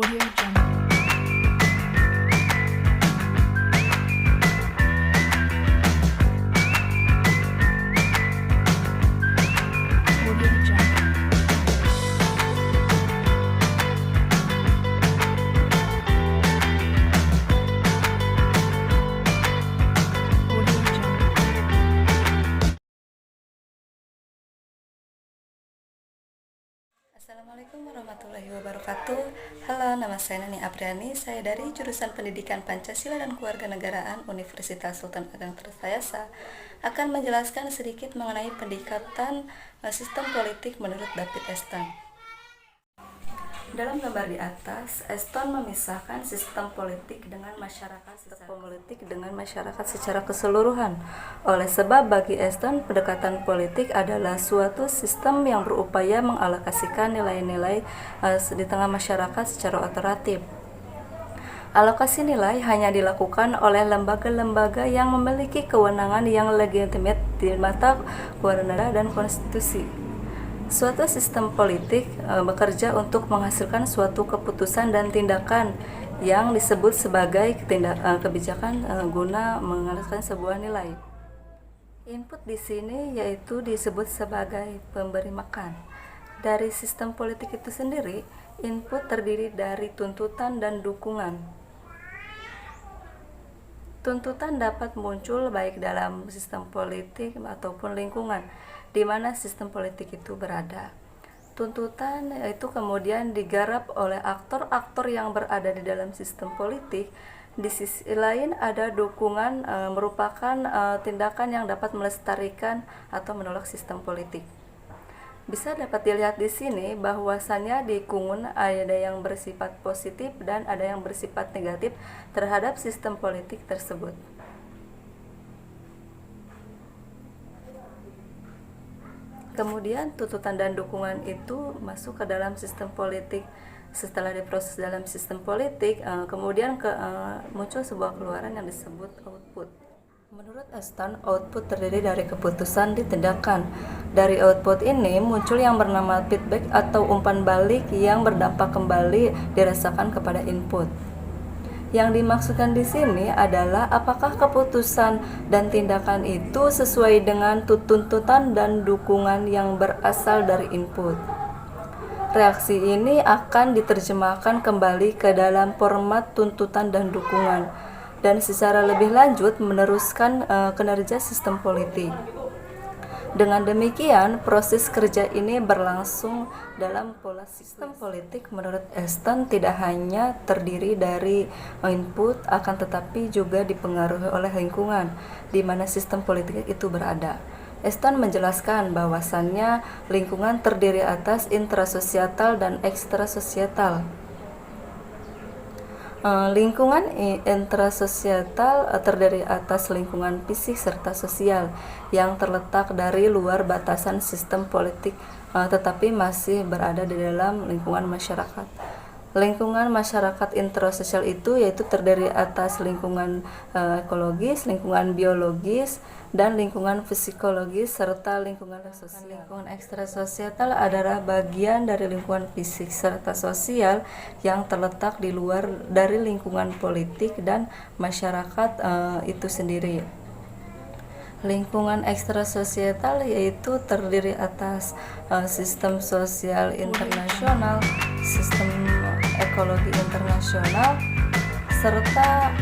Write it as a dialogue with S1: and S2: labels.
S1: Audio Jungle. Audio Jungle. Audio Jungle.
S2: Assalamualaikum warahmatullahi wabarakatuh. Halo, nama saya Nani Apriani. Saya dari jurusan Pendidikan Pancasila dan Kewarganegaraan Universitas Sultan Ageng Tirtayasa akan menjelaskan sedikit mengenai pendekatan sistem politik menurut David Eston. Dalam gambar di atas, Eston memisahkan sistem politik dengan masyarakat secara keseluruhan. Oleh sebab bagi Eston, pendekatan politik adalah suatu sistem yang berupaya mengalokasikan nilai-nilai di tengah masyarakat secara otoratif. Alokasi nilai hanya dilakukan oleh lembaga-lembaga yang memiliki kewenangan yang legitimate di mata warga dan konstitusi. Suatu sistem politik bekerja untuk menghasilkan suatu keputusan dan tindakan yang disebut sebagai kebijakan guna menghasilkan sebuah nilai. Input di sini yaitu disebut sebagai pemberi makan. Dari sistem politik itu sendiri, input terdiri dari tuntutan dan dukungan. Tuntutan dapat muncul baik dalam sistem politik ataupun lingkungan di mana sistem politik itu berada. Tuntutan itu kemudian digarap oleh aktor-aktor yang berada di dalam sistem politik. Di sisi lain ada dukungan merupakan tindakan yang dapat melestarikan atau menolak sistem politik. Bisa dapat dilihat di sini bahwasannya di Kungun ada yang bersifat positif dan ada yang bersifat negatif terhadap sistem politik tersebut. Kemudian tuntutan dan dukungan itu masuk ke dalam sistem politik. Setelah diproses dalam sistem politik, kemudian muncul sebuah keluaran yang disebut output. Menurut Eston, output terdiri dari keputusan di tindakan. Dari output ini muncul yang bernama feedback atau umpan balik yang berdampak kembali dirasakan kepada input. Yang dimaksudkan di sini adalah apakah keputusan dan tindakan itu sesuai dengan tuntutan dan dukungan yang berasal dari input. Reaksi ini akan diterjemahkan kembali ke dalam format tuntutan dan dukungan, dan secara lebih lanjut meneruskan kinerja sistem politik. Dengan demikian, proses kerja ini berlangsung dalam pola sistem politik. Menurut Eston tidak hanya terdiri dari input, akan tetapi juga dipengaruhi oleh lingkungan di mana sistem politik itu berada. Eston menjelaskan bahwasannya lingkungan terdiri atas intrasosietal dan ekstrasosietal. Lingkungan intrasosietal terdiri atas lingkungan fisik serta sosial yang terletak dari luar batasan sistem politik tetapi masih berada di dalam lingkungan masyarakat. Lingkungan masyarakat intrasosial itu yaitu terdiri atas lingkungan ekologis, lingkungan biologis, dan lingkungan psikologis serta lingkungan sosial. Lingkungan ekstrasosial adalah bagian dari lingkungan fisik serta sosial yang terletak di luar dari lingkungan politik dan masyarakat itu sendiri. Lingkungan ekstrasosial yaitu terdiri atas sistem sosial internasional, sistem ekologi internasional, serta